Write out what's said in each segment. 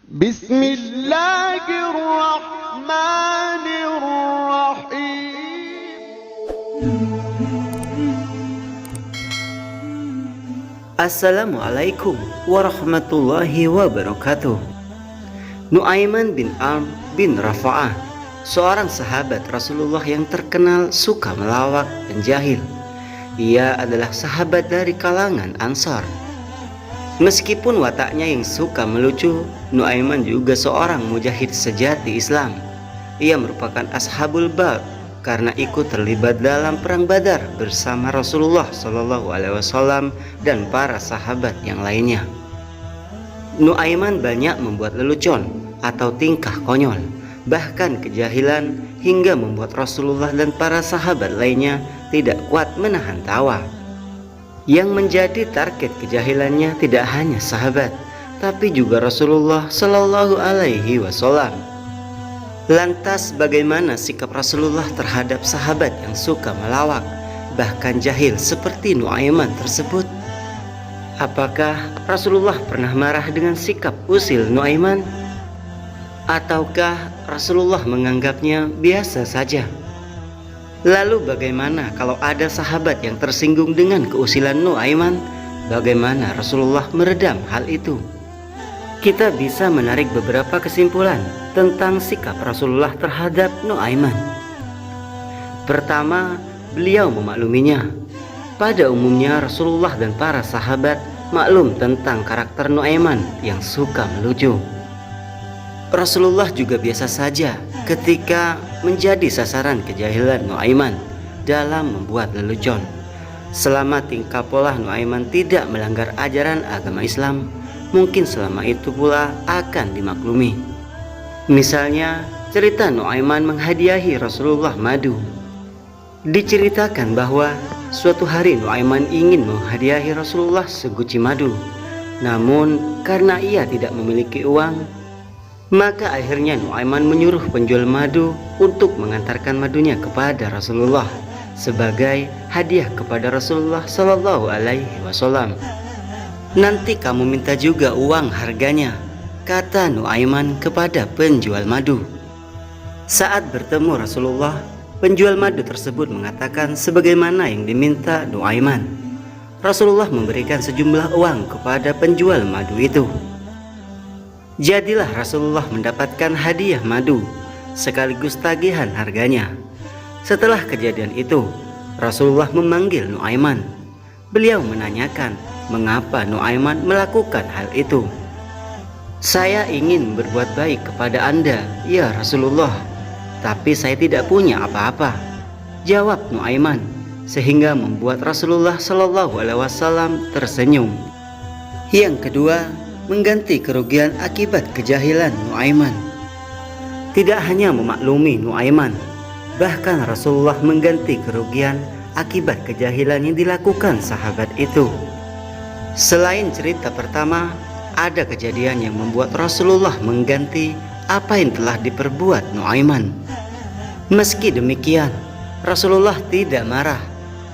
Bismillahirrahmanirrahim. Assalamualaikum warahmatullahi wabarakatuh. Nu'aiman bin Amr bin Rafa'ah, seorang sahabat Rasulullah yang terkenal suka melawak dan jahil. Ia adalah sahabat dari kalangan Ansar. Meskipun wataknya yang suka melucu, Nu'aiman juga seorang mujahid sejati Islam. Ia merupakan ashabul bab karena ikut terlibat dalam perang Badar bersama Rasulullah SAW dan para sahabat yang lainnya. Nu'aiman banyak membuat lelucon atau tingkah konyol, bahkan kejahilan, hingga membuat Rasulullah dan para sahabat lainnya tidak kuat menahan tawa. Yang menjadi target kejahilannya tidak hanya sahabat, tapi juga Rasulullah SAW. Lantas bagaimana sikap Rasulullah terhadap sahabat yang suka melawak, bahkan jahil seperti Nu'aiman tersebut? Apakah Rasulullah pernah marah dengan sikap usil Nu'aiman? Ataukah Rasulullah menganggapnya biasa saja? Lalu bagaimana kalau ada sahabat yang tersinggung dengan keusilan Nu'aiman? Bagaimana Rasulullah meredam hal itu? Kita bisa menarik beberapa kesimpulan tentang sikap Rasulullah terhadap Nu'aiman. Pertama, beliau memakluminya. Pada umumnya Rasulullah dan para sahabat maklum tentang karakter Nu'aiman yang suka melucu. Rasulullah juga biasa saja ketika menjadi sasaran kejahilan Nu'aiman dalam membuat lelucon. Selama tingkah pola Nu'aiman tidak melanggar ajaran agama Islam, mungkin selama itu pula akan dimaklumi. Misalnya cerita Nu'aiman menghadiahi Rasulullah madu. Diceritakan bahwa suatu hari Nu'aiman ingin menghadiahi Rasulullah seguci madu. Namun karena ia tidak memiliki uang, maka akhirnya Nu'aiman menyuruh penjual madu untuk mengantarkan madunya kepada Rasulullah sebagai hadiah kepada Rasulullah SAW. Nanti kamu minta juga uang harganya, kata Nu'aiman kepada penjual madu. Saat bertemu Rasulullah, penjual madu tersebut mengatakan sebagaimana yang diminta Nu'aiman. Rasulullah memberikan sejumlah uang kepada penjual madu itu. Jadilah Rasulullah mendapatkan hadiah madu sekaligus tagihan harganya. Setelah kejadian itu, Rasulullah memanggil Nu'aiman. Beliau menanyakan mengapa Nu'aiman melakukan hal itu. Saya ingin berbuat baik kepada Anda, ya Rasulullah, tapi saya tidak punya apa-apa, jawab Nu'aiman, sehingga membuat Rasulullah SAW tersenyum. Yang kedua, mengganti kerugian akibat kejahilan Nu'aiman. Tidak hanya memaklumi Nu'aiman, bahkan Rasulullah mengganti kerugian akibat kejahilan yang dilakukan sahabat itu. Selain cerita pertama, ada kejadian yang membuat Rasulullah mengganti apa yang telah diperbuat Nu'aiman. Meski demikian, Rasulullah tidak marah,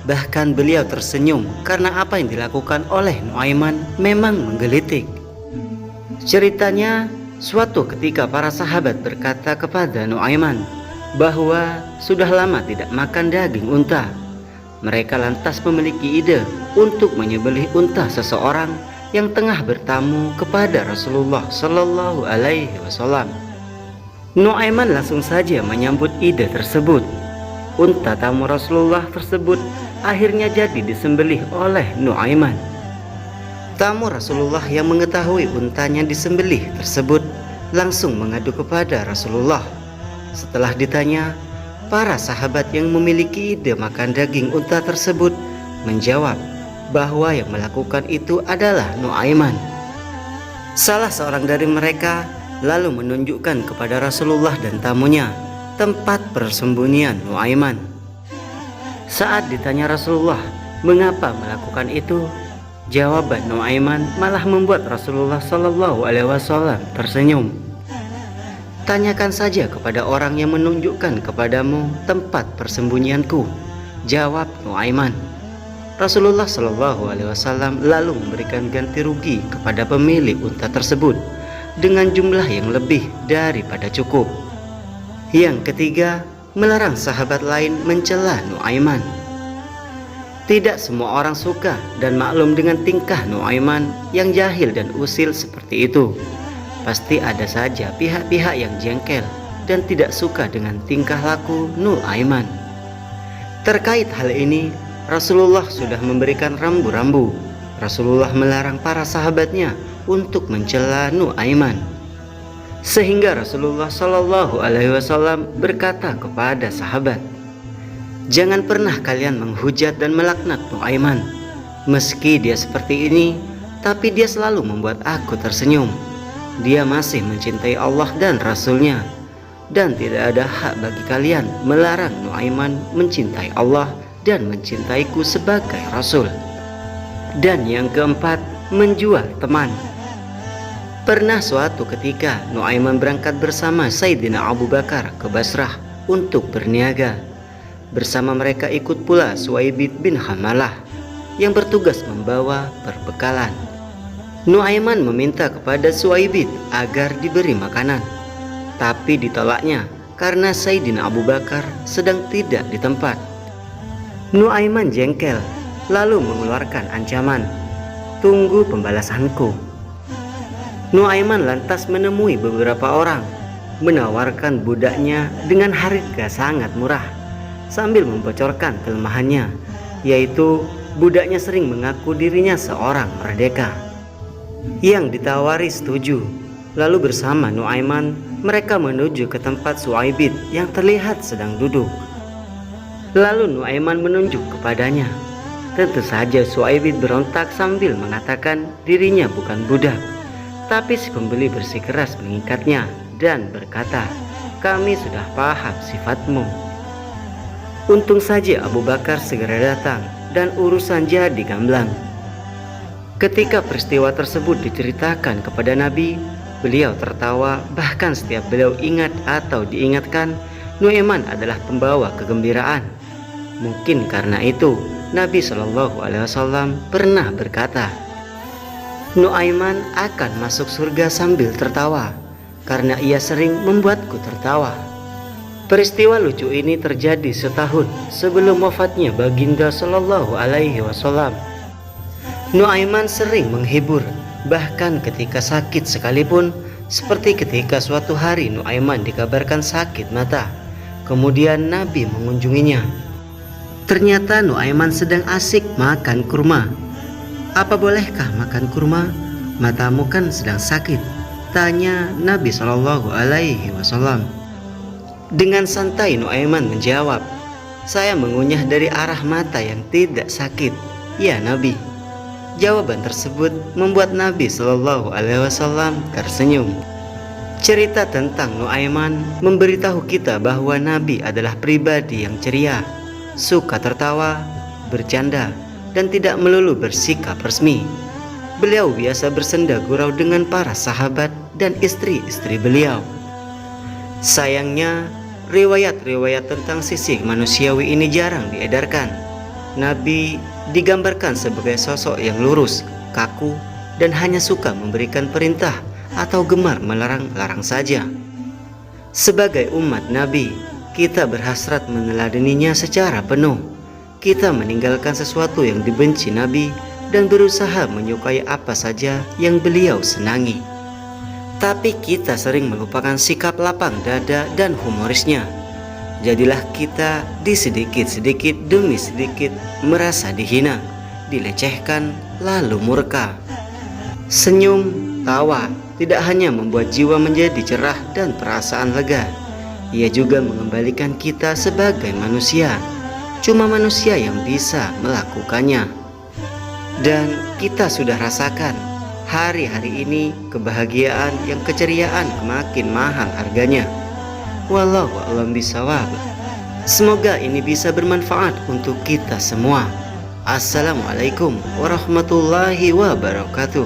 bahkan beliau tersenyum karena apa yang dilakukan oleh Nu'aiman memang menggelitik. Ceritanya, suatu ketika para sahabat berkata kepada Nu'aiman bahwa sudah lama tidak makan daging unta. Mereka lantas memiliki ide untuk menyembelih unta seseorang yang tengah bertamu kepada Rasulullah SAW. Nu'aiman langsung saja menyambut ide tersebut. Unta tamu Rasulullah tersebut akhirnya jadi disembelih oleh Nu'aiman. Tamu Rasulullah yang mengetahui untanya disembelih tersebut langsung mengadu kepada Rasulullah. Setelah ditanya, para sahabat yang memiliki ide makan daging unta tersebut menjawab bahwa yang melakukan itu adalah Nu'aiman. Salah seorang dari mereka lalu menunjukkan kepada Rasulullah dan tamunya tempat persembunyian Nu'aiman. Saat ditanya Rasulullah mengapa melakukan itu, jawaban Nu'aiman malah membuat Rasulullah SAW tersenyum. Tanyakan saja kepada orang yang menunjukkan kepadamu tempat persembunyianku, jawab Nu'aiman. Rasulullah SAW lalu memberikan ganti rugi kepada pemilik unta tersebut dengan jumlah yang lebih daripada cukup. Yang ketiga, melarang sahabat lain mencela Nuaiman. Tidak semua orang suka dan maklum dengan tingkah Nuaiman yang jahil dan usil seperti itu. Pasti ada saja pihak-pihak yang jengkel dan tidak suka dengan tingkah laku Nuaiman. Terkait hal ini, Rasulullah sudah memberikan rambu-rambu. Rasulullah melarang para sahabatnya untuk mencela Nuaiman, sehingga Rasulullah Shallallahu Alaihi Wasallam berkata kepada sahabat, "Jangan pernah kalian menghujat dan melaknat Nuaiman. Meski dia seperti ini, tapi dia selalu membuat aku tersenyum. Dia masih mencintai Allah dan Rasulnya, dan tidak ada hak bagi kalian melarang Nuaiman mencintai Allah dan mencintaiku sebagai Rasul." Dan yang keempat, menjual teman. Pernah suatu ketika Nuaiman berangkat bersama Sayyidina Abu Bakar ke Basrah untuk berniaga. Bersama mereka ikut pula Suwaibid bin Hamalah yang bertugas membawa perbekalan. Nuaiman meminta kepada Suwaibid agar diberi makanan, tapi ditolaknya karena Sayyidina Abu Bakar sedang tidak di tempat. Nuaiman jengkel lalu mengeluarkan ancaman, "Tunggu pembalasanku." Nuaiman lantas menemui beberapa orang, menawarkan budaknya dengan harga sangat murah, sambil membocorkan kelemahannya, yaitu budaknya sering mengaku dirinya seorang merdeka. Yang ditawari setuju, lalu bersama Nuaiman mereka menuju ke tempat Suwaibid yang terlihat sedang duduk. Lalu Nuaiman menunjuk kepadanya. Tentu saja Suwaibid berontak sambil mengatakan dirinya bukan budak. Tapi si pembeli bersikeras mengikatnya dan berkata, "Kami sudah paham sifatmu." Untung saja Abu Bakar segera datang dan urusan jadi gamblang. Ketika peristiwa tersebut diceritakan kepada Nabi, beliau tertawa, bahkan setiap beliau ingat atau diingatkan, Nuaiman adalah pembawa kegembiraan. Mungkin karena itu Nabi Shallallahu Alaihi Wasallam pernah berkata, "Nuaiman akan masuk surga sambil tertawa, karena ia sering membuatku tertawa." Peristiwa lucu ini terjadi setahun sebelum wafatnya Baginda Shallallahu Alaihi Wasallam. Nuaiman sering menghibur, bahkan ketika sakit sekalipun, seperti ketika suatu hari Nuaiman dikabarkan sakit mata. Kemudian Nabi mengunjunginya. Ternyata Nuaiman sedang asik makan kurma. "Apa bolehkah makan kurma? Matamu kan sedang sakit," tanya Nabi Shallallahu Alaihi Wasallam. Dengan santai Nuaiman menjawab, "Saya mengunyah dari arah mata yang tidak sakit, ya Nabi." Jawaban tersebut membuat Nabi Shallallahu Alaihi Wasallam tersenyum. Cerita tentang Nuaiman memberitahu kita bahwa Nabi adalah pribadi yang ceria, suka tertawa, bercanda, dan tidak melulu bersikap resmi. Beliau biasa bersenda gurau dengan para sahabat dan istri-istri beliau. Sayangnya, riwayat-riwayat tentang sisi manusiawi ini jarang diedarkan. Nabi digambarkan sebagai sosok yang lurus, kaku, dan hanya suka memberikan perintah atau gemar melarang-larang saja. Sebagai umat Nabi, kita berhasrat meneladaninya secara penuh. Kita meninggalkan sesuatu yang dibenci Nabi dan berusaha menyukai apa saja yang beliau senangi. Tapi kita sering melupakan sikap lapang dada dan humorisnya. Jadilah kita sedikit demi sedikit merasa dihina, dilecehkan, lalu murka. Senyum, tawa tidak hanya membuat jiwa menjadi cerah dan perasaan lega, ia juga mengembalikan kita sebagai manusia. Cuma manusia yang bisa melakukannya. Dan kita sudah rasakan hari-hari ini kebahagiaan yang keceriaan makin mahal harganya. Wallahu a'lam bishawab. Semoga ini bisa bermanfaat untuk kita semua. Assalamualaikum warahmatullahi wabarakatuh.